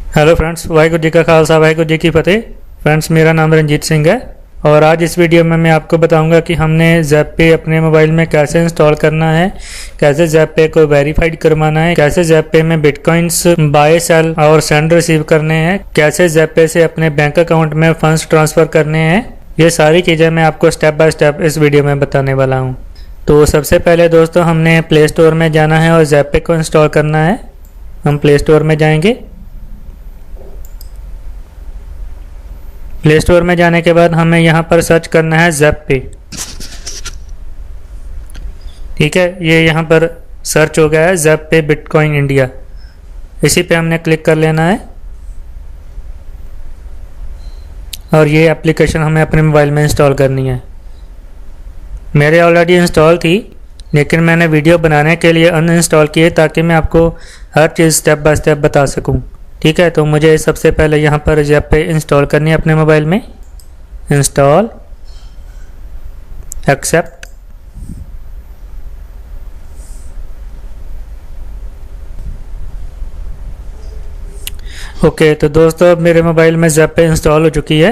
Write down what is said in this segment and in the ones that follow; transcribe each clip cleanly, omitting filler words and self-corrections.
Hello friends, Waheguru ji का खालसा वाहिगुरू जी की फतेह। Friends, मेरा नाम रंजीत सिंह है और आज इस वीडियो में मैं आपको बताऊंगा कि हमने ज़ैप-पे अपने मोबाइल में कैसे इंस्टॉल करना है, कैसे ज़ैप-पे को वेरीफाइड करवाना है, कैसे ज़ैप-पे में बिटकॉइंस बाय सेल और सेंड रिसीव करने हैं, कैसे ज़ैप-पे से अपने बैंक अकाउंट में फंड्स ट्रांसफ़र करने हैं। ये सारी चीज़ें मैं आपको स्टेप बाय स्टेप इस वीडियो में बताने वाला हूँ। तो सबसे पहले दोस्तों, हमने प्ले स्टोर में जाना है और ज़ैप-पे को इंस्टॉल करना है। हम प्ले स्टोर में जाएंगे। प्ले स्टोर में जाने के बाद हमें यहाँ पर सर्च करना है ज़ैप-पे। ठीक है, ये यहाँ पर सर्च हो गया है ज़ैप-पे बिटकॉइन इंडिया। इसी पे हमने क्लिक कर लेना है और ये एप्लीकेशन हमें अपने मोबाइल में इंस्टॉल करनी है। मेरे ऑलरेडी इंस्टॉल थी, लेकिन मैंने वीडियो बनाने के लिए अनइंस्टॉल किए ताकि मैं आपको हर चीज़ स्टेप बाय स्टेप बता सकूँ। ठीक है, तो मुझे सबसे पहले यहाँ पर ज़ैप-पे इंस्टॉल करनी है अपने मोबाइल में। Install, accept, okay. तो दोस्तों, अब मेरे मोबाइल में ज़ैप-पे इंस्टॉल हो चुकी है।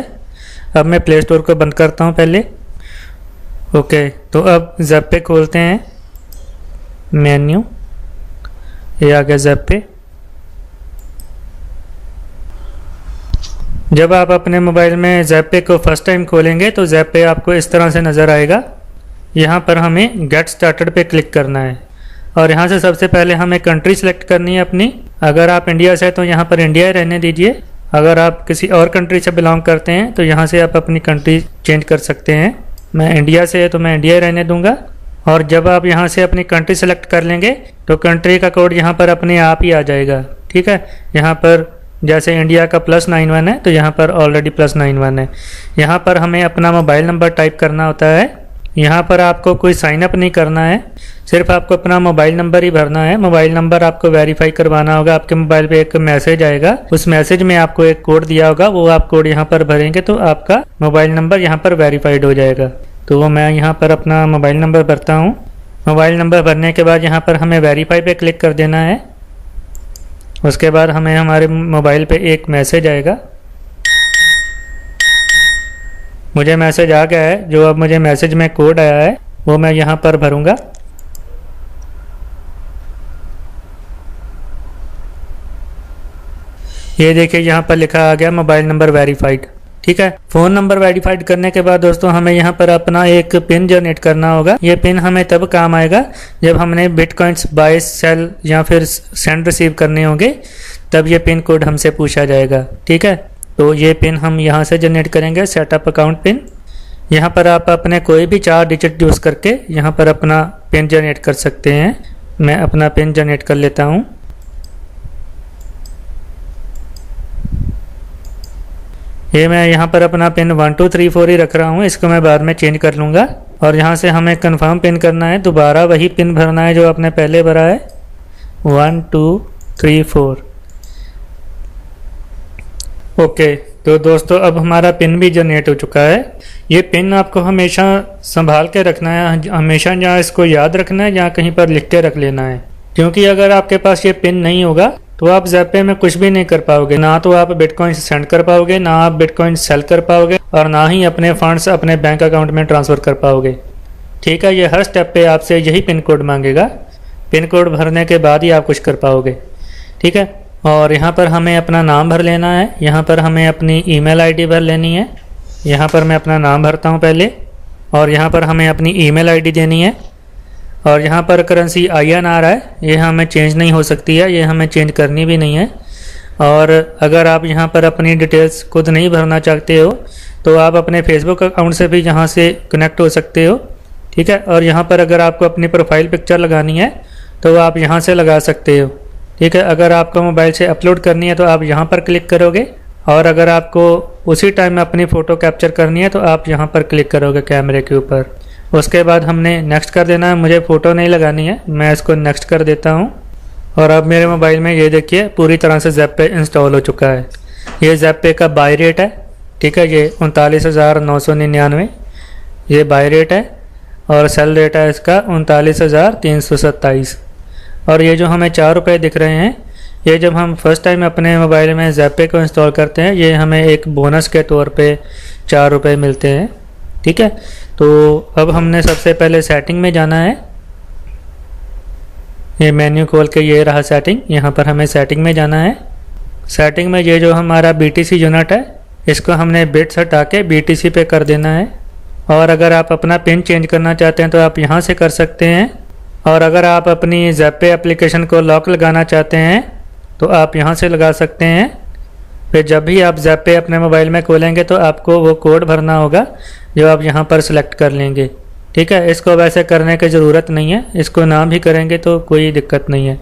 अब मैं प्ले स्टोर को बंद करता हूँ पहले। ओके, तो अब ज़ैप-पे खोलते हैं। मेन्यू, ये आ गया ज़ैप-पे। जब आप अपने मोबाइल में ज़ैप-पे को फर्स्ट टाइम खोलेंगे तो ज़ैप-पे आपको इस तरह से नज़र आएगा। यहाँ पर हमें गेट स्टार्टेड पे क्लिक करना है और यहाँ से सबसे पहले हमें कंट्री सेलेक्ट करनी है अपनी। अगर आप इंडिया से हैं तो यहाँ पर इंडिया ही रहने दीजिए। अगर आप किसी और कंट्री से बिलोंग करते हैं तो यहाँ से आप अपनी कंट्री चेंज कर सकते हैं। मैं इंडिया से है तो मैं इंडिया ही रहने दूँगा। और जब आप यहाँ से अपनी कंट्री सेलेक्ट कर लेंगे तो कंट्री का कोड यहाँ पर अपने आप ही आ जाएगा। ठीक है, यहाँ पर जैसे इंडिया का +91 है तो यहाँ पर ऑलरेडी +91 है। यहाँ पर हमें अपना मोबाइल नंबर टाइप करना होता है। यहाँ पर आपको कोई साइन अप नहीं करना है, सिर्फ आपको अपना मोबाइल नंबर ही भरना है। मोबाइल नंबर आपको वेरीफाई करवाना होगा। आपके मोबाइल पे एक मैसेज आएगा, उस मैसेज में आपको एक कोड दिया होगा, वो आप कोड यहाँ पर भरेंगे तो आपका मोबाइल नंबर यहाँ पर वेरीफाइड हो जाएगा। तो वो मैं यहाँ पर अपना मोबाइल नंबर भरता हूँ। मोबाइल नंबर भरने के बाद यहाँ पर हमें वेरीफाई पे क्लिक कर देना है। उसके बाद हमें हमारे मोबाइल पे एक मैसेज आएगा। मुझे मैसेज आ गया है। जो अब मुझे मैसेज में कोड आया है वो मैं यहाँ पर भरूँगा। ये देखिए, यहाँ पर लिखा आ गया मोबाइल नंबर वेरीफाइड। ठीक है, फ़ोन नंबर वेरीफाइड करने के बाद दोस्तों हमें यहाँ पर अपना एक पिन जनरेट करना होगा। ये पिन हमें तब काम आएगा जब हमने बिटकॉइंस बाय सेल या फिर सेंड रिसीव करने होंगे, तब ये पिन कोड हमसे पूछा जाएगा। ठीक है, तो ये पिन हम यहाँ से जनरेट करेंगे, सेटअप अकाउंट पिन। यहाँ पर आप अपने कोई भी 4 डिजिट यूज़ करके यहाँ पर अपना पिन जनरेट कर सकते हैं। मैं अपना पिन जनरेट कर लेता हूँ। ये मैं यहाँ पर अपना पिन 1234 ही रख रहा हूँ, इसको मैं बाद में चेंज कर लूँगा। और यहाँ से हमें कंफर्म पिन करना है, दोबारा वही पिन भरना है जो आपने पहले भरा है, 1234। ओके, तो दोस्तों अब हमारा पिन भी जनरेट हो चुका है। ये पिन आपको हमेशा संभाल के रखना है, हमेशा जहाँ इसको याद रखना है, जहाँ कहीं पर लिख के रख लेना है। क्योंकि अगर आपके पास ये पिन नहीं होगा तो आप ज़ैप-पे में कुछ भी नहीं कर पाओगे। ना तो आप बिटकॉइन सेंड कर पाओगे, ना आप बिटकॉइन सेल कर पाओगे, और ना ही अपने फंड्स अपने बैंक अकाउंट में ट्रांसफ़र कर पाओगे। ठीक है, ये हर स्टेप पे आपसे यही पिन कोड मांगेगा। पिन कोड भरने के बाद ही आप कुछ कर पाओगे। ठीक है, और यहाँ पर हमें अपना नाम भर लेना है। यहाँ पर हमें अपनी ईमेल आईडी भर लेनी है। यहाँ पर मैं अपना नाम भरता हूँ पहले, और यहाँ पर हमें अपनी ईमेल आईडी देनी है। और यहाँ पर करेंसी INR है, ये हमें चेंज नहीं हो सकती है, ये हमें चेंज करनी भी नहीं है। और अगर आप यहाँ पर अपनी डिटेल्स खुद नहीं भरना चाहते हो तो आप अपने फेसबुक अकाउंट से भी यहाँ से कनेक्ट हो सकते हो। ठीक है, और यहाँ पर अगर आपको अपनी प्रोफाइल पिक्चर लगानी है तो आप यहाँ से लगा सकते हो। ठीक है, अगर आपको मोबाइल से अपलोड करनी है तो आप यहाँ पर क्लिक करोगे, और अगर आपको उसी टाइम में अपनी फ़ोटो कैप्चर करनी है तो आप यहाँ पर क्लिक करोगे कैमरे के ऊपर। उसके बाद हमने नेक्स्ट कर देना है। मुझे फ़ोटो नहीं लगानी है, मैं इसको नेक्स्ट कर देता हूँ। और अब मेरे मोबाइल में ये देखिए पूरी तरह से ज़ैप-पे इंस्टॉल हो चुका है। ये ज़ैप-पे का बाय रेट है। ठीक है, ये 39,999 ये बाय रेट है, और सेल रेट है इसका 39,327। और ये जो हमें 4 रुपये दिख रहे हैं ये जब हम फर्स्ट टाइम अपने मोबाइल में ज़ैपे को इंस्टॉल करते हैं, ये हमें एक बोनस के तौर पे 4 रुपये मिलते हैं। ठीक है, तो अब हमने सबसे पहले सेटिंग में जाना है। ये मेन्यू खोल के ये रहा सेटिंग, यहाँ पर हमें सेटिंग में जाना है। सेटिंग में ये जो हमारा BTC यूनिट है, इसको हमने बिट्स हटा के BTC पे कर देना है। और अगर आप अपना पिन चेंज करना चाहते हैं तो आप यहाँ से कर सकते हैं। और अगर आप अपनी ज़ैपे एप्लीकेशन को लॉक लगाना चाहते हैं तो आप यहाँ से लगा सकते हैं। फिर जब भी आप ज़ैपे अपने मोबाइल में खोलेंगे तो आपको वो कोड भरना होगा जो आप यहाँ पर सिलेक्ट कर लेंगे। ठीक है, इसको वैसे करने की ज़रूरत नहीं है, इसको ना भी करेंगे तो कोई दिक्कत नहीं है।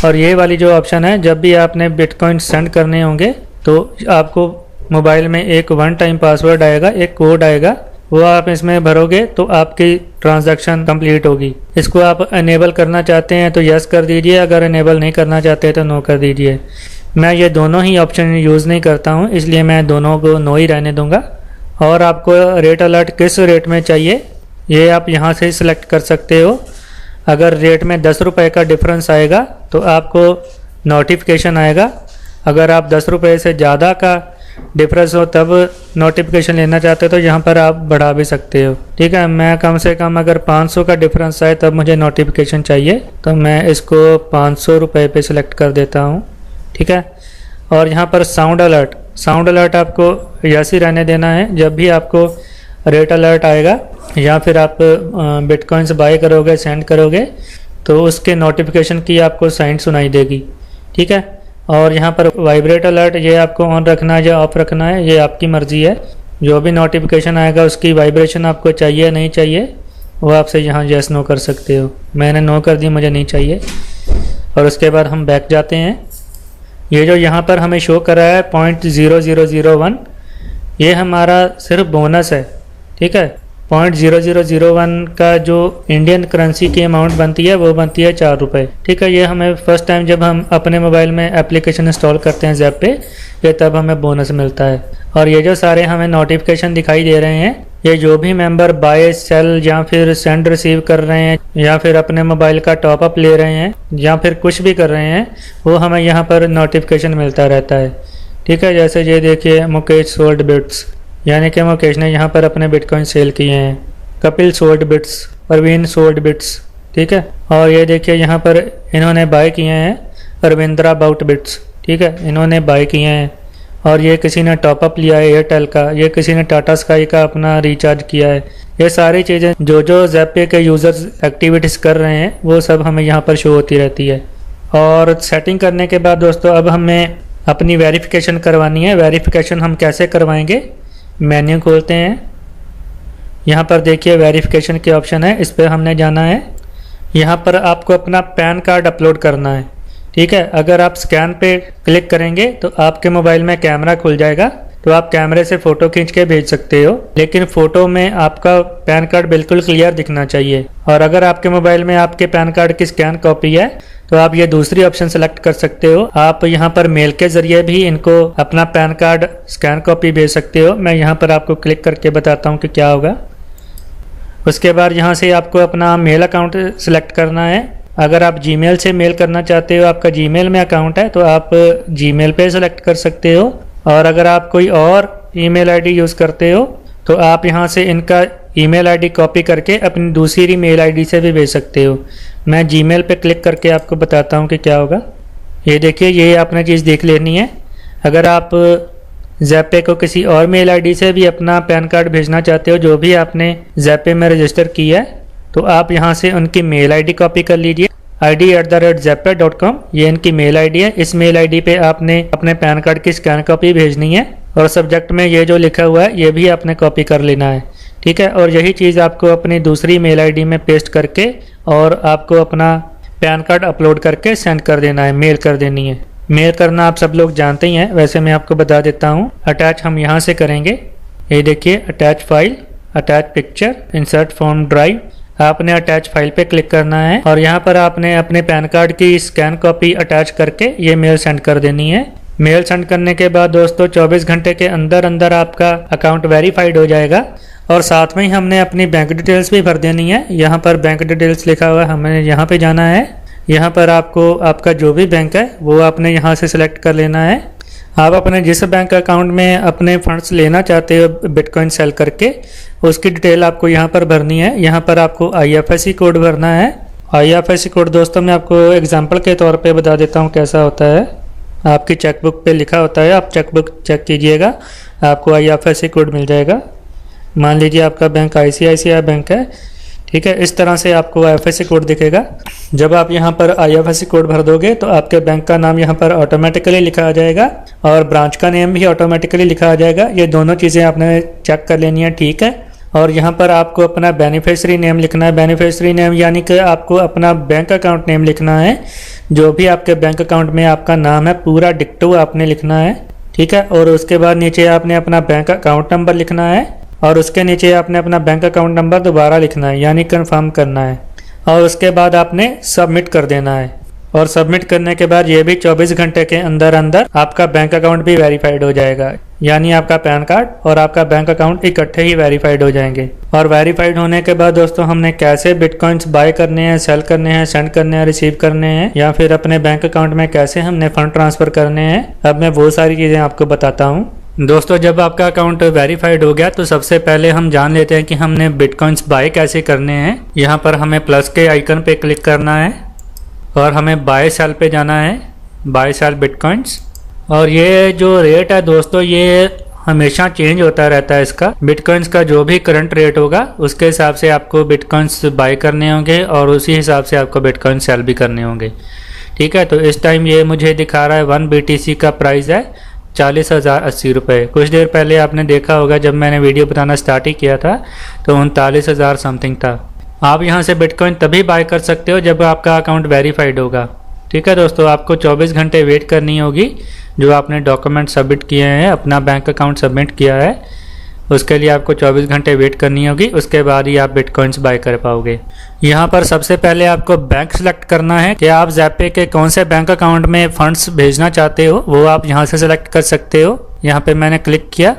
और ये वाली जो ऑप्शन है, जब भी आपने बिटकॉइन सेंड करने होंगे तो आपको मोबाइल में एक 1 टाइम पासवर्ड आएगा, एक कोड आएगा, वो आप इसमें भरोगे तो आपकी ट्रांजैक्शन कंप्लीट होगी। इसको आप इनेबल करना चाहते हैं तो यस कर दीजिए, अगर इनेबल नहीं करना चाहते तो नो कर दीजिए। मैं ये दोनों ही ऑप्शन यूज़ नहीं करता हूँ, इसलिए मैं दोनों को नो ही रहने दूंगा। और आपको रेट अलर्ट किस रेट में चाहिए ये आप यहाँ से सिलेक्ट कर सकते हो। अगर रेट में 10 रुपये का डिफरेंस आएगा तो आपको नोटिफिकेशन आएगा। अगर आप 10 रुपये से ज़्यादा का डिफरेंस हो तब नोटिफिकेशन लेना चाहते हो तो यहाँ पर आप बढ़ा भी सकते हो। ठीक है, मैं कम से कम अगर 500 का डिफरेंस आए तब मुझे नोटिफिकेशन चाहिए, तो मैं इसको 500 रुपये पे सिलेक्ट कर देता हूँ। ठीक है, और यहाँ पर साउंड अलर्ट आपको यस ही रहने देना है। जब भी आपको रेट अलर्ट आएगा या फिर आप बिटकॉइंस बाय करोगे, सेंड करोगे, तो उसके नोटिफिकेशन की आपको साउंड सुनाई देगी। ठीक है, और यहाँ पर वाइब्रेट अलर्ट ये आपको ऑन रखना है या ऑफ रखना है, ये आपकी मर्ज़ी है। जो भी नोटिफिकेशन आएगा उसकी वाइब्रेशन आपको चाहिए नहीं चाहिए वो आपसे यहाँ यस नो कर सकते हो। मैंने नो कर दी, मुझे नहीं चाहिए। और उसके बाद हम बैक जाते हैं। ये जो यहाँ पर हमें शो कर रहा है 0.0001, ये हमारा सिर्फ बोनस है। ठीक है, 0.0001 का जो इंडियन करेंसी की अमाउंट बनती है वो बनती है 4 रुपये। ठीक है, ये हमें फर्स्ट टाइम जब हम अपने मोबाइल में एप्लीकेशन इंस्टॉल करते हैं ज़ैपे, ये तब हमें बोनस मिलता है। और ये जो सारे हमें नोटिफिकेशन दिखाई दे रहे हैं, ये जो भी मेंबर बाय, सेल या फिर सेंड रिसीव कर रहे हैं या फिर अपने मोबाइल का टॉपअप ले रहे हैं या फिर कुछ भी कर रहे हैं, वो हमें यहाँ पर नोटिफिकेशन मिलता रहता है। ठीक है, जैसे ये देखिए मुकेश सोल्ड बिट्स, यानी कि मुकेश ने यहाँ पर अपने बिटकॉइन सेल किए हैं। Kapil sold bits, Parveen sold bits. ठीक है, और ये देखिए यहाँ पर इन्होंने बाय किए हैं रविंद्रा बाउट बिट्स। ठीक है, इन्होंने बाय किए हैं। और ये किसी ने टॉपअप लिया है एयरटेल का, ये किसी ने टाटा स्काई का अपना रिचार्ज किया है। ये सारी चीज़ें जो ज़ैपे के यूज़र्स एक्टिविटीज़ कर रहे हैं वो सब हमें यहाँ पर शो होती रहती है। और सेटिंग करने के बाद दोस्तों अब हमें अपनी वेरिफिकेशन करवानी है। वेरिफिकेशन हम कैसे करवाएंगे, मेन्यू खोलते हैं। यहाँ पर देखिए वेरिफिकेशन के ऑप्शन है, इस पर हमने जाना है। यहाँ पर आपको अपना पैन कार्ड अपलोड करना है। ठीक है, अगर आप स्कैन पे क्लिक करेंगे तो आपके मोबाइल में कैमरा खुल जाएगा, तो आप कैमरे से फ़ोटो खींच के भेज सकते हो, लेकिन फ़ोटो में आपका पैन कार्ड बिल्कुल क्लियर दिखना चाहिए। और अगर आपके मोबाइल में आपके पैन कार्ड की स्कैन कॉपी है तो आप ये दूसरी ऑप्शन सेलेक्ट कर सकते हो। आप यहाँ पर मेल के ज़रिए भी इनको अपना पैन कार्ड स्कैन कॉपी भेज सकते हो। मैं यहाँ पर आपको क्लिक करके बताता हूँ कि क्या होगा। उसके बाद यहाँ से आपको अपना मेल अकाउंट सेलेक्ट करना है। अगर आप जीमेल से मेल करना चाहते हो, आपका जीमेल में अकाउंट है, तो आप जीमेल पे सेलेक्ट कर सकते हो। और अगर आप कोई और ईमेल आईडी यूज़ करते हो तो आप यहाँ से इनका ईमेल आईडी कॉपी करके अपनी दूसरी मेल आईडी से भी भेज सकते हो। मैं जीमेल पे क्लिक करके आपको बताता हूँ कि क्या होगा। ये देखिए, ये आपने चीज़ देख लेनी है। अगर आप ज़ैपे को किसी और मेल आईडी से भी अपना पैन कार्ड भेजना चाहते हो, जो भी आपने ज़ैपे में रजिस्टर की है, तो आप यहाँ से उनकी मेल आईडी कॉपी कर लीजिए। id@zappe.com ये इनकी मेल आईडी है। इस मेल आईडी पे आपने अपने पैन कार्ड की स्कैन कॉपी भेजनी है और सब्जेक्ट में ये जो लिखा हुआ है ये भी आपने कॉपी कर लेना है। ठीक है, और यही चीज़ आपको अपनी दूसरी मेल आईडी में पेस्ट करके और आपको अपना पैन कार्ड अपलोड करके सेंड कर देना है, मेल कर देनी है। मेल करना आप सब लोग जानते ही हैं, वैसे मैं आपको बता देता हूँ। अटैच हम यहाँ से करेंगे। ये देखिए, attach file, attach picture, insert from drive. आपने अटैच फाइल पे क्लिक करना है और यहाँ पर आपने अपने पैन कार्ड की स्कैन कॉपी अटैच करके ये मेल सेंड कर देनी है। मेल सेंड करने के बाद दोस्तों 24 घंटे के अंदर अंदर आपका अकाउंट वेरीफाइड हो जाएगा। और साथ में ही हमने अपनी बैंक डिटेल्स भी भर देनी है। यहाँ पर बैंक डिटेल्स लिखा हुआ है, हमें यहाँ पे जाना है। यहाँ पर आपको आपका जो भी बैंक है वो आपने यहाँ से सिलेक्ट कर लेना है। आप अपने जिस बैंक अकाउंट में अपने फंड्स लेना चाहते हो बिटकॉइन सेल करके, उसकी डिटेल आपको यहाँ पर भरनी है। यहाँ पर आपको IFSC कोड भरना है। IFSC कोड दोस्तों मैं आपको एग्जांपल के तौर पे बता देता हूँ कैसा होता है। आपकी चेकबुक पे लिखा होता है, आप चेकबुक चेक कीजिएगा, आपको IFSC कोड मिल जाएगा। मान लीजिए आपका बैंक ICICI बैंक है, ठीक है। इस तरह से आपको IFSC कोड दिखेगा। जब आप यहाँ पर IFSC कोड भर दोगे तो आपके बैंक का नाम यहाँ पर ऑटोमेटिकली लिखा आ जाएगा और ब्रांच का नेम भी ऑटोमेटिकली लिखा आ जाएगा। ये दोनों चीज़ें आपने चेक कर लेनी है, ठीक है। और यहाँ पर आपको अपना बेनिफिशियरी नेम लिखना है। बेनिफिशियरी नेम यानी कि आपको अपना बैंक अकाउंट नेम लिखना है। जो भी आपके बैंक अकाउंट में आपका नाम है पूरा डिक्टो आपने लिखना है, ठीक है। और उसके बाद नीचे आपने अपना बैंक अकाउंट नंबर लिखना है और उसके नीचे आपने अपना बैंक अकाउंट नंबर दोबारा लिखना है, यानी कंफर्म करना है। और उसके बाद आपने सबमिट कर देना है। और सबमिट करने के बाद ये भी 24 घंटे के अंदर अंदर आपका बैंक अकाउंट भी वेरीफाइड हो जाएगा, यानी आपका पैन कार्ड और आपका बैंक अकाउंट इकट्ठे ही वेरीफाइड हो जाएंगे। और वेरीफाइड होने के बाद दोस्तों हमने कैसे बिटकॉइंस बाय करने हैं, सेल करने हैं, सेंड करने हैं, रिसीव करने हैं, या फिर अपने बैंक अकाउंट में कैसे हमने फंड ट्रांसफर करने हैं, अब मैं वो सारी चीज़ें आपको बताता हूँ। दोस्तों जब आपका अकाउंट वेरीफाइड हो गया तो सबसे पहले हम जान लेते हैं कि हमने बिटकॉइंस बाय कैसे करने हैं। यहाँ पर हमें प्लस के आइकन पे क्लिक करना है और हमें बाय सेल पे जाना है, बाय सेल बिटकॉइंस। और ये जो रेट है दोस्तों ये हमेशा चेंज होता रहता है। इसका बिटकॉइंस का जो भी करंट रेट होगा उसके हिसाब से आपको बिटकॉइंस बाय करने होंगे और उसी हिसाब से आपको बिटकॉइन सेल भी करने होंगे, ठीक है। तो इस टाइम ये मुझे दिखा रहा है 1 BTC का प्राइस है 40,080 रुपये। कुछ देर पहले आपने देखा होगा जब मैंने वीडियो बताना स्टार्ट ही किया था तो 39,000 समथिंग था। आप यहाँ से बिटकॉइन तभी बाय कर सकते हो जब आपका अकाउंट वेरीफाइड होगा, ठीक है दोस्तों। आपको 24 घंटे वेट करनी होगी। जो आपने डॉक्यूमेंट सबमिट किए हैं, अपना बैंक अकाउंट सबमिट किया है, उसके लिए आपको 24 घंटे वेट करनी होगी। उसके बाद ही आप बिटकॉइंस बाय कर पाओगे। यहाँ पर सबसे पहले आपको बैंक सेलेक्ट करना है कि आप ज़ैपे के कौन से बैंक अकाउंट में फंड्स भेजना चाहते हो, वो आप यहाँ से सेलेक्ट कर सकते हो। यहाँ पे मैंने क्लिक किया।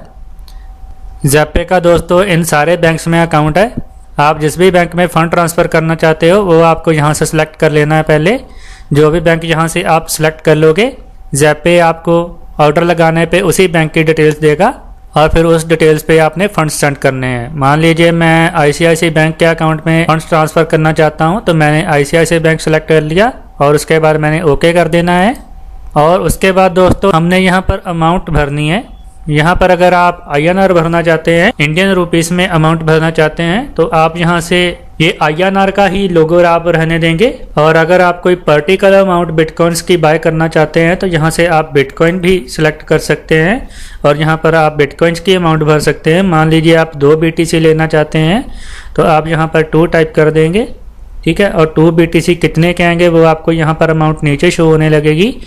ज़ैपे का दोस्तों इन सारे बैंक्स में अकाउंट है। आप जिस भी बैंक में फ़ंड ट्रांसफ़र करना चाहते हो वो आपको यहाँ से सेलेक्ट कर लेना है। पहले जो भी बैंक यहाँ से आप सेलेक्ट कर लोगे, ज़ैपे आपको ऑर्डर लगाने पे उसी बैंक की डिटेल्स देगा और फिर उस डिटेल्स पे आपने फंड्स सेंड करने हैं। मान लीजिए मैं ICICI बैंक के अकाउंट में फंड्स ट्रांसफ़र करना चाहता हूँ तो मैंने ICICI बैंक सेलेक्ट कर लिया और उसके बाद मैंने ओके कर देना है। और उसके बाद दोस्तों हमने यहाँ पर अमाउंट भरनी है। यहाँ पर अगर आप INR भरना चाहते हैं, इंडियन रुपीस में अमाउंट भरना चाहते हैं, तो आप यहाँ से ये INR का ही लोगो आप रहने देंगे। और अगर आप कोई पर्टिकुलर अमाउंट बिटकॉइंस की बाय करना चाहते हैं तो यहाँ से आप बिटकॉइन भी सिलेक्ट कर सकते हैं और यहाँ पर आप बिटकॉइंस की अमाउंट भर सकते हैं। मान लीजिए आप 2 BTC लेना चाहते हैं तो आप यहाँ पर 2 टाइप कर देंगे, ठीक है। और 2 BTC कितने के आएंगे वो आपको यहाँ पर अमाउंट नीचे शो होने लगेगी।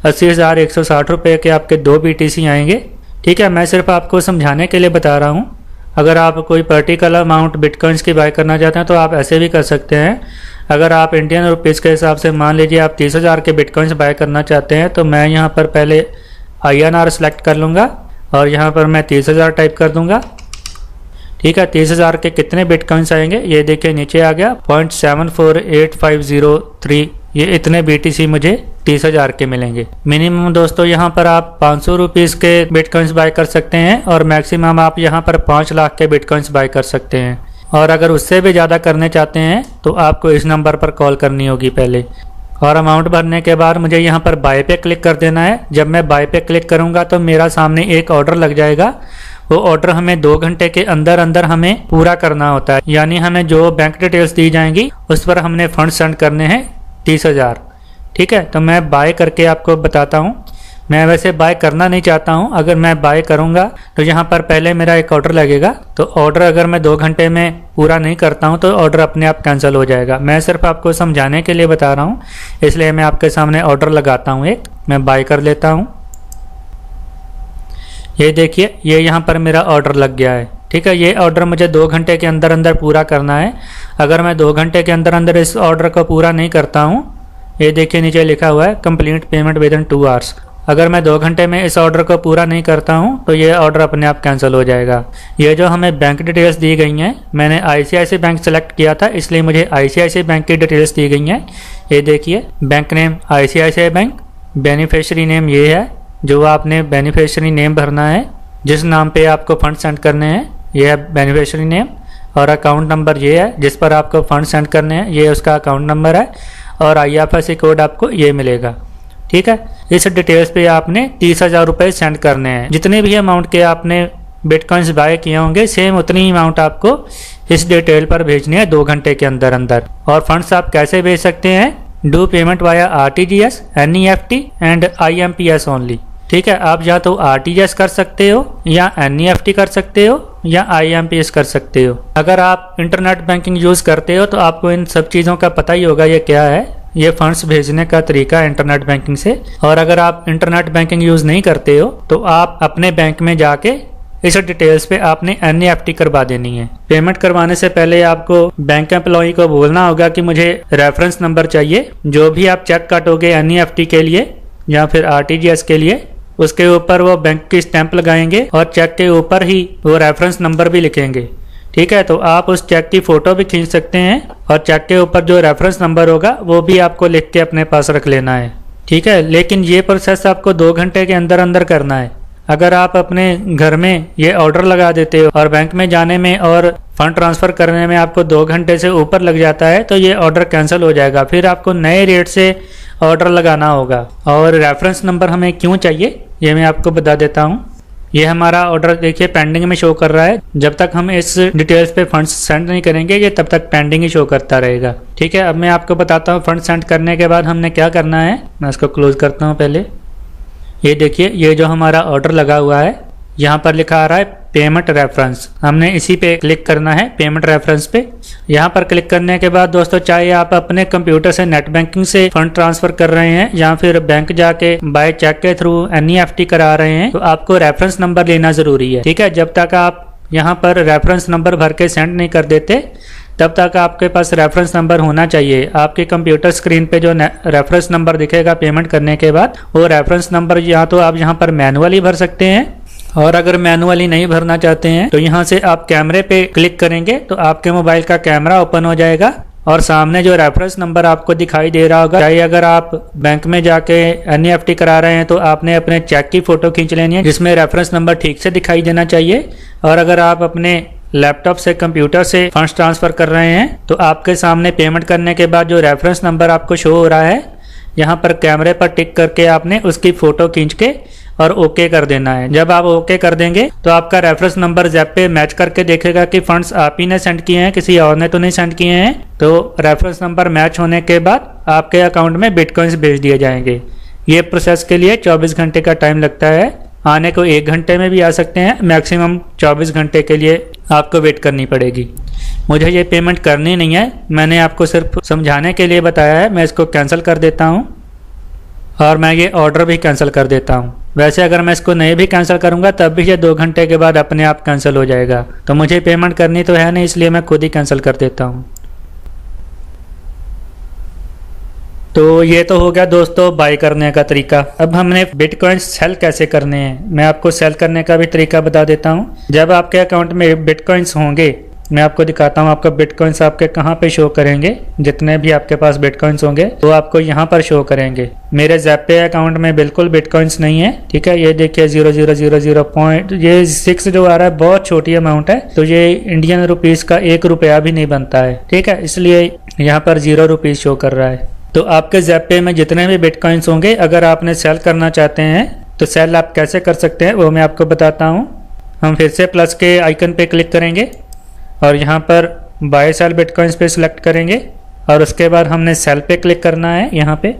80,160 रुपये के आपके 2 BTC आएंगे, ठीक है। मैं सिर्फ आपको समझाने के लिए बता रहा हूँ। अगर आप कोई पर्टिकुलर अमाउंट बिटकॉइंस की बाय करना चाहते हैं तो आप ऐसे भी कर सकते हैं। अगर आप इंडियन रुपीज़ के हिसाब से मान लीजिए आप 30,000 के बिटकॉइंस बाय करना चाहते हैं तो मैं यहाँ पर पहले INR सेलेक्ट कर लूँगा और यहाँ पर मैं 30,000 टाइप कर दूँगा, ठीक है। 30,000 के कितने बिटकॉइंस आएंगे ये देखिए नीचे आ गया 0.748503। ये इतने BTC मुझे 30,000 के मिलेंगे। मिनिमम दोस्तों यहाँ पर आप 500 रुपीज़ के बिटकॉइंस बाय कर सकते हैं और मैक्सिमम आप यहाँ पर 5 लाख के बिटकॉइंस बाय कर सकते हैं। और अगर उससे भी ज़्यादा करने चाहते हैं तो आपको इस नंबर पर कॉल करनी होगी पहले। और अमाउंट भरने के बाद मुझे यहाँ पर बाय पे क्लिक कर देना है। जब मैं बाय पे क्लिक करूँगा तो मेरा सामने एक ऑर्डर लग जाएगा। वो ऑर्डर हमें 2 घंटे के अंदर अंदर हमें पूरा करना होता है, यानी हमें जो बैंक डिटेल्स दी जाएंगी उस पर हमने फंड सेंड करने हैं 30,000, ठीक है। तो मैं बाय करके आपको बताता हूँ। मैं वैसे बाय करना नहीं चाहता हूँ। अगर मैं बाय करूँगा तो यहाँ पर पहले मेरा एक ऑर्डर लगेगा, तो ऑर्डर अगर मैं 2 घंटे में पूरा नहीं करता हूँ तो ऑर्डर अपने आप कैंसिल हो जाएगा। मैं सिर्फ आपको समझाने के लिए बता रहा हूँ, इसलिए मैं आपके सामने ऑर्डर लगाता हूँ। एक मैं बाय कर लेता हूँ। ये देखिए ये यहाँ पर मेरा ऑर्डर लग गया है, ठीक है। ये ऑर्डर मुझे 2 घंटे के अंदर अंदर पूरा करना है। अगर मैं 2 घंटे के अंदर अंदर इस ऑर्डर को पूरा नहीं करता हूँ, ये देखिए नीचे लिखा हुआ है complete payment with in 2 hours. अगर मैं 2 घंटे में इस ऑर्डर को पूरा नहीं करता हूँ तो ये ऑर्डर अपने आप कैंसिल हो जाएगा। ये जो हमें बैंक डिटेल्स दी गई हैं, मैंने ICICI बैंक सेलेक्ट किया था इसलिए मुझे ICICI बैंक की डिटेल्स दी गई हैं। ये देखिए, bank name ICICI bank, beneficiary name ये है जो आपने बेनिफिशियरी नेम भरना है, जिस नाम पे आपको फंड सेंड करने हैं ये है बेनिफिशियरी नेम, और अकाउंट नंबर ये है जिस पर आपको फंड सेंड करने हैं, ये उसका अकाउंट नंबर है, और IFSC कोड आपको ये मिलेगा। ठीक है, इस डिटेल्स पे आपने 30,000 रुपये सेंड करने हैं। जितने भी अमाउंट के आपने बिटकॉइंस बाय किए होंगे सेम उतनी ही अमाउंट आपको इस डिटेल पर भेजनी है 2 घंटे के अंदर अंदर। और फंड्स आप कैसे भेज सकते हैं? Do payment via RTGS, NEFT and IMPS only. ठीक है, आप या तो RTGS कर सकते हो या NEFT कर सकते हो या IMPS कर सकते हो। अगर आप इंटरनेट बैंकिंग यूज़ करते हो तो आपको इन सब चीज़ों का पता ही होगा ये क्या है, ये फंड्स भेजने का तरीका है इंटरनेट बैंकिंग से। और अगर आप इंटरनेट बैंकिंग यूज़ नहीं करते हो तो आप अपने बैंक में जाके इस डिटेल्स पे आपने NEFT करवा देनी है। पेमेंट करवाने से पहले आपको बैंक एम्प्लॉई को बोलना होगा कि मुझे रेफरेंस नंबर चाहिए। जो भी आप चेक काटोगे NEFT के लिए या फिर RTGS के लिए, उसके ऊपर वो बैंक की स्टैंप लगाएंगे और चेक के ऊपर ही वो रेफरेंस नंबर भी लिखेंगे। ठीक है, तो आप उस चेक की फ़ोटो भी खींच सकते हैं और चेक के ऊपर जो रेफरेंस नंबर होगा वो भी आपको लिख के अपने पास रख लेना है। ठीक है, लेकिन ये प्रोसेस आपको 2 घंटे के अंदर अंदर करना है। अगर आप अपने घर में ये ऑर्डर लगा देते हो और बैंक में जाने में और फंड ट्रांसफ़र करने में आपको 2 घंटे से ऊपर लग जाता है तो ये ऑर्डर कैंसिल हो जाएगा। फिर आपको नए रेट से ऑर्डर लगाना होगा। और रेफरेंस नंबर हमें क्यों चाहिए ये मैं आपको बता देता हूँ। ये हमारा ऑर्डर देखिए पेंडिंग में शो कर रहा है। जब तक हम इस डिटेल्स पे फंड्स सेंड नहीं करेंगे ये तब तक पेंडिंग ही शो करता रहेगा। ठीक है, अब मैं आपको बताता हूँ फंड सेंड करने के बाद हमने क्या करना है। मैं इसको क्लोज करता हूँ पहले। ये देखिए, ये जो हमारा ऑर्डर लगा हुआ है यहाँ पर लिखा आ रहा है पेमेंट रेफरेंस। हमने इसी पे क्लिक करना है, पेमेंट रेफरेंस पे। यहाँ पर क्लिक करने के बाद दोस्तों, चाहे आप अपने कंप्यूटर से नेट बैंकिंग से फंड ट्रांसफर कर रहे हैं या फिर बैंक जाके बाय चेक के थ्रू NEFT करा रहे हैं, तो आपको रेफरेंस नंबर लेना जरूरी है। ठीक है, जब तक आप यहाँ पर रेफरेंस नंबर भर के सेंड नहीं कर देते तब तक आपके पास रेफरेंस नंबर होना चाहिए। आपके कंप्यूटर स्क्रीन पे जो रेफरेंस नंबर दिखेगा पेमेंट करने के बाद, वो रेफरेंस नंबर या तो आप यहाँ पर मैनुअली भर सकते हैं, और अगर मैनुअली नहीं भरना चाहते हैं तो यहाँ से आप कैमरे पे क्लिक करेंगे तो आपके मोबाइल का कैमरा ओपन हो जाएगा और सामने जो रेफरेंस नंबर आपको दिखाई दे रहा होगा, चाहे अगर आप बैंक में जाके NEFT करा रहे हैं तो आपने अपने चेक की फ़ोटो खींच लेनी है जिसमें रेफरेंस नंबर ठीक से दिखाई देना चाहिए। और अगर आप अपने लैपटॉप से कंप्यूटर से फंड्स ट्रांसफ़र कर रहे हैं तो आपके सामने पेमेंट करने के बाद जो रेफरेंस नंबर आपको शो हो रहा है, यहाँ पर कैमरे पर टिक करके आपने उसकी फ़ोटो खींच के और ओके कर देना है। जब आप ओके कर देंगे तो आपका रेफरेंस नंबर ज़ैप पे मैच करके देखेगा कि फंड्स आप ही ने सेंड किए हैं, किसी और ने तो नहीं सेंड किए हैं। तो रेफरेंस नंबर मैच होने के बाद आपके अकाउंट में बिटकॉइंस भेज दिए जाएंगे। ये प्रोसेस के लिए 24 घंटे का टाइम लगता है। आने को 1 घंटे में भी आ सकते हैं, मैक्सिमम 24 घंटे के लिए आपको वेट करनी पड़ेगी। मुझे ये पेमेंट करनी नहीं है, मैंने आपको सिर्फ समझाने के लिए बताया है। मैं इसको कैंसिल कर देता हूँ और मैं ये ऑर्डर भी कैंसिल कर देता हूँ। वैसे अगर मैं इसको नहीं भी कैंसिल करूँगा तब भी ये 2 घंटे के बाद अपने आप कैंसिल हो जाएगा। तो मुझे पेमेंट करनी तो है नहीं, इसलिए मैं खुद ही कैंसिल कर देता हूँ। तो ये तो हो गया दोस्तों बाय करने का तरीका। अब हमने बिटकॉइन सेल कैसे करने हैं, मैं आपको सेल करने का भी तरीका बता देता हूँ। जब आपके अकाउंट में बिटकॉइंस होंगे, मैं आपको दिखाता हूँ आपका बिटकॉइंस आपके कहाँ पे शो करेंगे। जितने भी आपके पास बिटकॉइंस होंगे वो आपको यहाँ पर शो करेंगे। मेरे ज़ैपे अकाउंट में बिल्कुल बिटकॉइंस नहीं है। ठीक है, ये देखिए 0000 पॉइंट, ये 6 जो आ रहा है बहुत छोटी अमाउंट है, तो ये इंडियन रुपीज़ का 1 रुपया भी नहीं बनता है। ठीक है, इसलिए यहाँ पर 0 रुपीज़ शो कर रहा है। तो आपके ज़ैपे में जितने भी बिटकॉइंस होंगे, अगर आपने सेल करना चाहते हैं तो सेल आप कैसे कर सकते हैं वो मैं आपको बताता हूँ। हम फिर से प्लस के आइकन पे क्लिक करेंगे और यहाँ पर बाय सेल बिटकॉइंस पे सिलेक्ट करेंगे और उसके बाद हमने सेल पे क्लिक करना है। यहाँ पे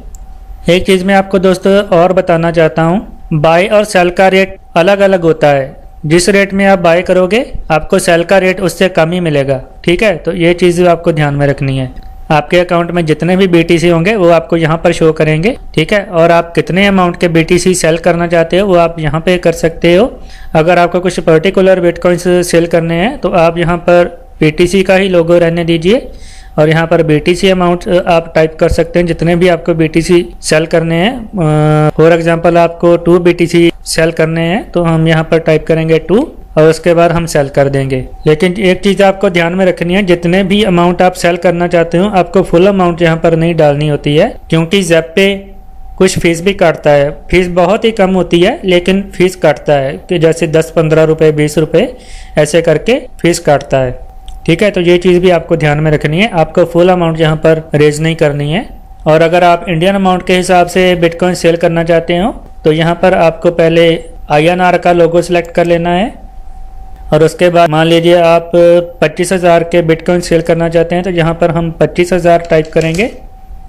एक चीज़ मैं आपको दोस्तों और बताना चाहता हूँ, बाय और सेल का रेट अलग अलग होता है। जिस रेट में आप बाय करोगे आपको सेल का रेट उससे कम ही मिलेगा। ठीक है, तो ये चीज़ आपको ध्यान में रखनी है। आपके अकाउंट में जितने भी BTC होंगे वो आपको यहाँ पर शो करेंगे। ठीक है, और आप कितने अमाउंट के BTC सेल करना चाहते हो वो आप यहाँ पे कर सकते हो। अगर आपको कुछ पर्टिकुलर बिटकॉइंस सेल करने हैं तो आप यहाँ पर BTC का ही लोगो रहने दीजिए और यहाँ पर BTC अमाउंट आप टाइप कर सकते हैं, जितने भी आपको BTC सेल करने हैं। फॉर एग्जांपल आपको 2 BTC सेल करने हैं तो हम यहाँ पर टाइप करेंगे 2 और उसके बाद हम सेल कर देंगे। लेकिन एक चीज़ आपको ध्यान में रखनी है, जितने भी अमाउंट आप सेल करना चाहते हो आपको फुल अमाउंट यहाँ पर नहीं डालनी होती है, क्योंकि ज़ेप्पे कुछ फीस भी काटता है। फीस बहुत ही कम होती है लेकिन फीस काटता है कि जैसे 10-15 रुपये 20 रुपये ऐसे करके फीस काटता है। ठीक है, तो ये चीज़ भी आपको ध्यान में रखनी है, आपको फुल अमाउंट यहाँ पर रेज नहीं करनी है। और अगर आप इंडियन अमाउंट के हिसाब से बिटकॉइन सेल करना चाहते हो तो यहाँ पर आपको पहले INR का लोगो सिलेक्ट कर लेना है और उसके बाद मान लीजिए आप 25,000 के बिटकॉइन सेल करना चाहते हैं तो यहाँ पर हम 25,000 टाइप करेंगे।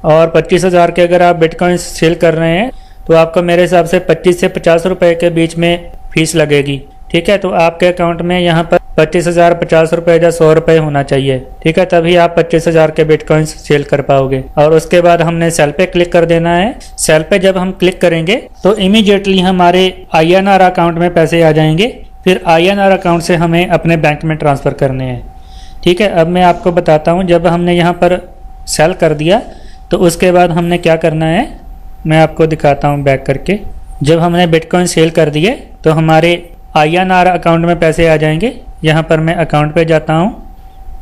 और 25,000 के अगर आप बिटकॉइन सेल कर रहे हैं तो आपको मेरे हिसाब से 25 से 50 रुपए के बीच में फीस लगेगी। ठीक है, तो आपके अकाउंट में यहाँ पर 25,000 50 रुपये या 100 रुपये होना चाहिए। ठीक है, तभी आप 25,000 के बिटकॉइन सेल कर पाओगे। और उसके बाद हमने सेल पे क्लिक कर देना है। सेल पे जब हम क्लिक करेंगे तो इमीडिएटली हमारे INR अकाउंट में पैसे आ जाएंगे। फिर INR अकाउंट से हमें अपने बैंक में ट्रांसफ़र करने हैं। ठीक है, अब मैं आपको बताता हूँ, जब हमने यहाँ पर सेल कर दिया तो उसके बाद हमने क्या करना है, मैं आपको दिखाता हूँ बैक करके। जब हमने बिटकॉइन सेल कर दिए तो हमारे INR अकाउंट में पैसे आ जाएंगे। यहाँ पर मैं अकाउंट पे जाता हूँ।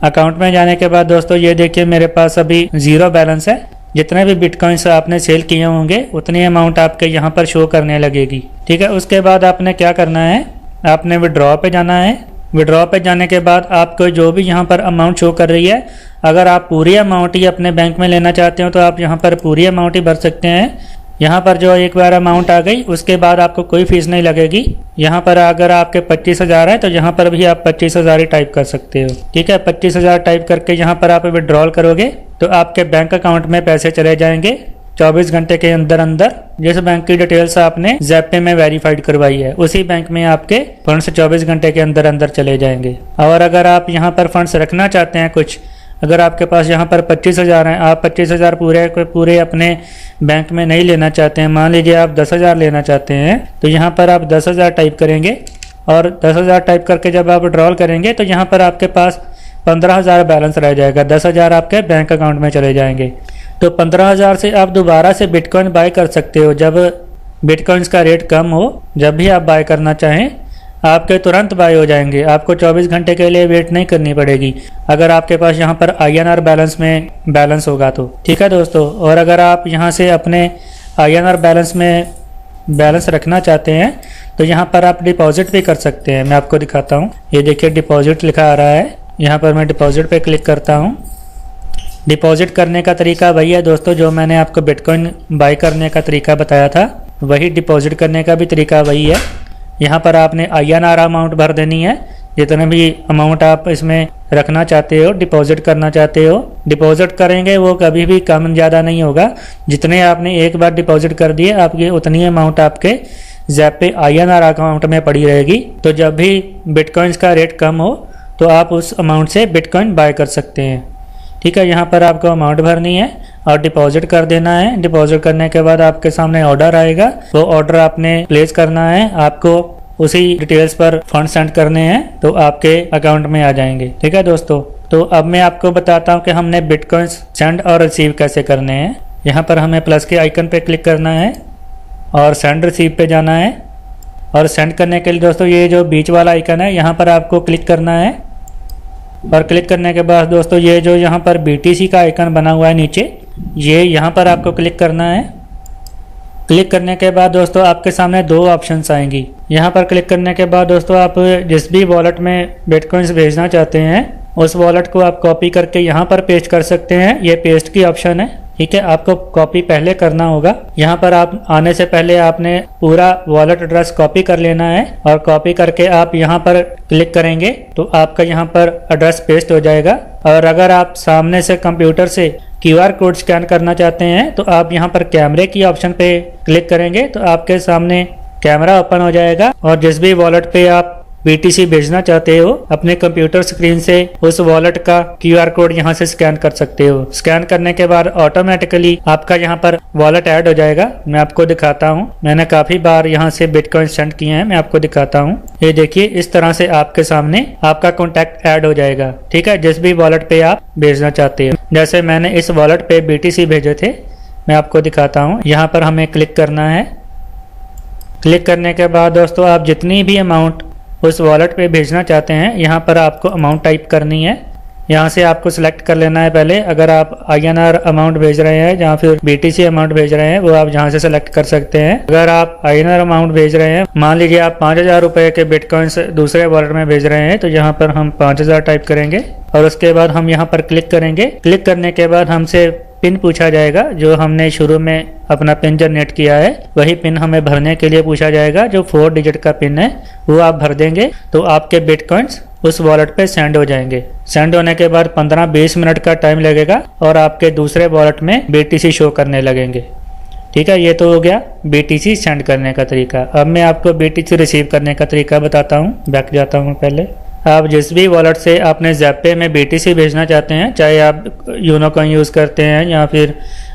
अकाउंट में जाने के बाद दोस्तों ये देखिए मेरे पास अभी 0 बैलेंस है। जितने भी बिटकॉइंस आपने सेल किए होंगे उतनी अमाउंट आपके यहाँ पर शो करने लगेगी। ठीक है, उसके बाद आपने क्या करना है, आपने विड्रॉ पे जाना है। विड्रॉ पे जाने के बाद आपको जो भी यहाँ पर अमाउंट शो कर रही है, अगर आप पूरी अमाउंट ही अपने बैंक में लेना चाहते हो तो आप यहाँ पर पूरी अमाउंट ही भर सकते हैं। यहाँ पर जो एक बार अमाउंट आ गई उसके बाद आपको कोई फीस नहीं लगेगी। यहाँ पर अगर आपके 25,000 है तो यहाँ पर भी आप 25,000 ही टाइप कर सकते हो। ठीक है, 25,000 टाइप करके यहाँ पर आप विड्रॉल करोगे तो आपके बैंक अकाउंट में पैसे चले जाएंगे 24 घंटे के अंदर अंदर। जिस बैंक की डिटेल्स आपने ज़ेप्पे में वेरीफाइड करवाई है उसी बैंक में आपके फंड्स 24 घंटे के अंदर अंदर चले जाएंगे। और अगर आप यहाँ पर फंड्स रखना चाहते हैं कुछ, अगर आपके पास यहाँ पर 25,000 हैं, आप 25,000 पूरे अपने बैंक में नहीं लेना चाहते हैं, मान लीजिए आप 10,000 लेना चाहते हैं तो यहाँ पर आप 10,000 टाइप करेंगे और 10,000 टाइप करके जब आप विड्रॉल करेंगे तो यहाँ पर आपके पास 15,000 बैलेंस रह जाएगा। 10,000 आपके बैंक अकाउंट में चले जाएंगे। तो 15,000 से आप दोबारा से बिटकॉइन बाय कर सकते हो। जब बिटकॉइंस का रेट कम हो, जब भी आप बाय करना चाहें आपके तुरंत बाय हो जाएंगे। आपको 24 घंटे के लिए वेट नहीं करनी पड़ेगी अगर आपके पास यहाँ पर INR बैलेंस में बैलेंस होगा तो। ठीक है दोस्तों, और अगर आप यहाँ से अपने INR बैलेंस में बैलेंस रखना चाहते हैं तो यहाँ पर आप डिपॉजिट भी कर सकते हैं। मैं आपको दिखाता हूँ, ये देखिए डिपॉजिट लिखा आ रहा है। यहाँ पर मैं डिपॉजिट पे क्लिक करता हूँ। डिपॉजिट करने का तरीका वही है दोस्तों जो मैंने आपको बिटकॉइन बाय करने का तरीका बताया था, वही डिपॉजिट करने का भी तरीका वही है। यहाँ पर आपने INR अमाउंट भर देनी है, जितने भी अमाउंट आप इसमें रखना चाहते हो, डिपॉजिट करना चाहते हो। डिपॉजिट करेंगे वो कभी भी कम ज़्यादा नहीं होगा। जितने आपने एक बार डिपॉजिट कर दिए आपकी उतनी अमाउंट आपके ज़ेप्पे INR अकाउंट में पड़ी रहेगी। तो जब भी बिटकॉइंस का रेट कम हो तो आप उस अमाउंट से बिटकॉइन बाय कर सकते हैं। ठीक है, यहाँ पर आपको अमाउंट भरनी है और डिपॉजिट कर देना है। डिपॉजिट करने के बाद आपके सामने ऑर्डर आएगा, वो ऑर्डर आपने प्लेस करना है। आपको उसी डिटेल्स पर फंड सेंड करने हैं तो आपके अकाउंट में आ जाएंगे। ठीक है दोस्तों, तो अब मैं आपको बताता हूँ कि हमने बिटकॉइंस सेंड और रिसीव कैसे करने हैं। यहाँ पर हमें प्लस के आइकन पे क्लिक करना है और सेंड रिसीव पे जाना है। और सेंड करने के लिए दोस्तों ये जो बीच वाला आइकन है यहाँ पर आपको क्लिक करना है। और क्लिक करने के बाद दोस्तों ये जो यहाँ पर BTC का आइकन बना हुआ है नीचे, ये यहाँ पर आपको क्लिक करना है। क्लिक करने के बाद दोस्तों आपके सामने 2 ऑप्शंस आएंगी। यहाँ पर क्लिक करने के बाद दोस्तों आप जिस भी वॉलेट में बिटकॉइंस भेजना चाहते हैं उस वॉलेट को आप कॉपी करके यहाँ पर पेस्ट कर सकते हैं। ये पेस्ट की ऑप्शन है। ठीक है, आपको कॉपी पहले करना होगा। यहाँ पर आप आने से पहले आपने पूरा वॉलेट एड्रेस कॉपी कर लेना है और कॉपी करके आप यहाँ पर क्लिक करेंगे तो आपका यहाँ पर एड्रेस पेस्ट हो जाएगा। और अगर आप सामने से कंप्यूटर से QR कोड स्कैन करना चाहते हैं तो आप यहाँ पर कैमरे की ऑप्शन पे क्लिक करेंगे तो आपके सामने कैमरा ओपन हो जाएगा और जिस भी वॉलेट पे आप BTC भेजना चाहते हो अपने कंप्यूटर स्क्रीन से उस वॉलेट का QR कोड यहाँ से स्कैन कर सकते हो। स्कैन करने के बाद ऑटोमेटिकली आपका यहाँ पर वॉलेट ऐड हो जाएगा। मैं आपको दिखाता हूँ, मैंने काफी बार यहाँ से बिटकॉइन सेंड किए हैं, मैं आपको दिखाता हूँ। ये देखिए इस तरह से आपके सामने आपका कॉन्टैक्ट ऐड हो जाएगा, ठीक है, जिस भी वॉलेट पे आप भेजना चाहते हो। जैसे मैंने इस वॉलेट पे BTC भेजे थे, मैं आपको दिखाता हूँ। यहाँ पर हमें क्लिक करना है। क्लिक करने के बाद दोस्तों आप जितनी भी अमाउंट उस वॉलेट पे भेजना चाहते हैं यहाँ पर आपको अमाउंट टाइप करनी है। यहाँ से आपको सिलेक्ट कर लेना है पहले, अगर आप INR अमाउंट भेज रहे हैं या फिर BTC अमाउंट भेज रहे हैं वो आप यहाँ से सिलेक्ट कर सकते हैं। अगर आप INR अमाउंट भेज रहे हैं, मान लीजिए आप 5,000 रुपए के बिटकॉइंस दूसरे वॉलेट में भेज रहे हैं, तो यहाँ पर हम 5,000 टाइप करेंगे और उसके बाद हम यहाँ पर क्लिक करेंगे। क्लिक करने के बाद हमसे पिन पूछा जाएगा, जो हमने शुरू में अपना पिन जनरेट किया है वही पिन हमें भरने के लिए पूछा जाएगा। जो 4 डिजिट का पिन है वो आप भर देंगे तो आपके बिटकॉइंस उस वॉलेट पे सेंड हो जाएंगे। सेंड होने के बाद 15-20 मिनट का टाइम लगेगा और आपके दूसरे वॉलेट में BTC शो करने लगेंगे। ठीक है, ये तो हो गया BTC सेंड करने का तरीका। अब मैं आपको BTC रिसीव करने का तरीका बताता हूँ। बैक जाता हूँ पहले। आप जिस भी वॉलेट से आपने ज़ैपे में BTC भेजना चाहते हैं, चाहे आप यूनो कॉइन यूज़ करते हैं या फिर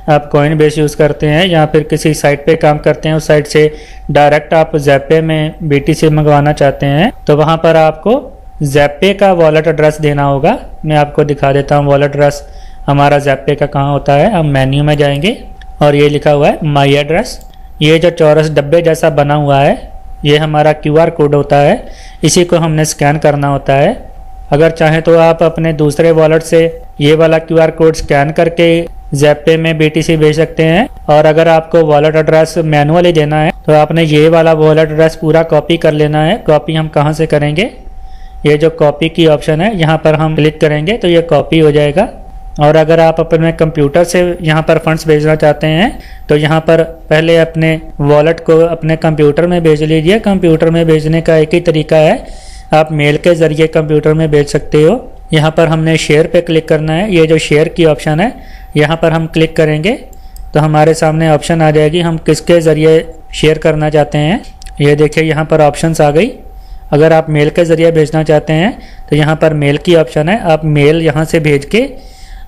आप कॉइन बेस यूज़ करते हैं या फिर किसी साइट पे काम करते हैं, उस साइट से डायरेक्ट आप ज़ैपे में BTC मंगवाना चाहते हैं, तो वहाँ पर आपको ज़ैपे का वॉलेट एड्रेस देना होगा। मैं आपको दिखा देता हूँ वॉलेट एड्रेस हमारा ज़ैपे का कहाँ होता है। हम मेन्यू में जाएंगे और ये लिखा हुआ है माई एड्रेस। ये जो चौरस डब्बे जैसा बना हुआ है ये हमारा QR कोड होता है, इसी को हमने स्कैन करना होता है। अगर चाहें तो आप अपने दूसरे वॉलेट से ये वाला QR कोड स्कैन करके ज़ैपे में BTC भेज सकते हैं, और अगर आपको वॉलेट एड्रेस मैनुअली देना है तो आपने ये वाला वॉलेट एड्रेस पूरा कॉपी कर लेना है। कॉपी हम कहाँ से करेंगे, ये जो कॉपी की ऑप्शन है यहाँ पर हम क्लिक करेंगे तो ये कॉपी हो जाएगा। और अगर आप अपने कंप्यूटर से यहाँ पर फंड्स भेजना चाहते हैं तो यहाँ पर पहले अपने वॉलेट को अपने कंप्यूटर में भेज लीजिए। कंप्यूटर में भेजने का एक ही तरीका है, आप मेल के ज़रिए कंप्यूटर में भेज सकते हो। यहाँ पर हमने शेयर पे क्लिक करना है। ये जो शेयर की ऑप्शन है यहाँ पर हम क्लिक करेंगे तो हमारे सामने ऑप्शन आ जाएगी हम किसके ज़रिए शेयर करना चाहते हैं। ये देखिए यहाँ पर ऑप्शंस आ गई। अगर आप मेल के ज़रिए भेजना चाहते हैं तो यहाँ पर मेल की ऑप्शन है, आप मेल यहाँ से भेज के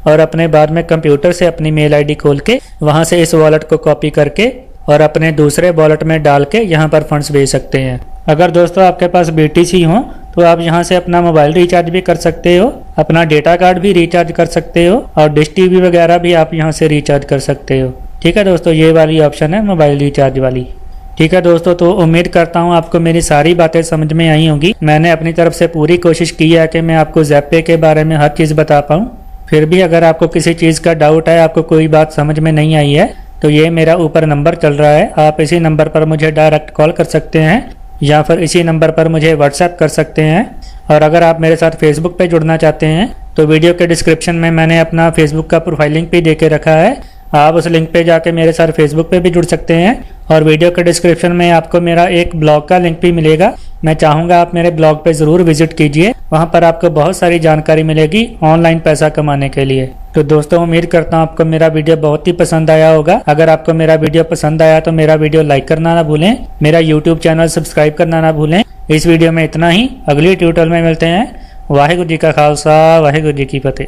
और अपने बाद में कंप्यूटर से अपनी मेल आईडी खोल के वहाँ से इस वॉलेट को कॉपी करके और अपने दूसरे वॉलेट में डाल के यहाँ पर फंड्स भेज सकते हैं। अगर दोस्तों आपके पास BTC हो तो आप यहाँ से अपना मोबाइल रिचार्ज भी कर सकते हो, अपना डेटा कार्ड भी रिचार्ज कर सकते हो और डिश TV वगैरह भी आप यहाँ से रिचार्ज कर सकते हो। ठीक है दोस्तों, ये वाली ऑप्शन है मोबाइल रिचार्ज वाली। ठीक है दोस्तों, तो उम्मीद करता हूँ आपको मेरी सारी बातें समझ में आई होंगी। मैंने अपनी तरफ से पूरी कोशिश की है कि मैं आपको ज़ैपे के बारे में हर चीज़ बता पाऊँ। फिर भी अगर आपको किसी चीज़ का डाउट है, आपको कोई बात समझ में नहीं आई है, तो ये मेरा ऊपर नंबर चल रहा है, आप इसी नंबर पर मुझे डायरेक्ट कॉल कर सकते हैं या फिर इसी नंबर पर मुझे व्हाट्सएप कर सकते हैं। और अगर आप मेरे साथ फेसबुक पे जुड़ना चाहते हैं तो वीडियो के डिस्क्रिप्शन में मैंने अपना फेसबुक का प्रोफाइल लिंक भी दे के रखा है, आप उस लिंक पे जाके मेरे साथ फेसबुक पे भी जुड़ सकते हैं। और वीडियो के डिस्क्रिप्शन में आपको मेरा एक ब्लॉग का लिंक भी मिलेगा। मैं चाहूँगा आप मेरे ब्लॉग पे ज़रूर विजिट कीजिए, वहाँ पर आपको बहुत सारी जानकारी मिलेगी ऑनलाइन पैसा कमाने के लिए। तो दोस्तों उम्मीद करता हूँ आपको मेरा वीडियो बहुत ही पसंद आया होगा। अगर आपको मेरा वीडियो पसंद आया तो मेरा वीडियो लाइक करना ना भूलें, मेरा YouTube चैनल सब्सक्राइब करना ना भूलें। इस वीडियो में इतना ही, अगली ट्यूटोरियल में मिलते हैं। वाहिगुरू जी का खालसा, वाहिगुरू जी की फतेह।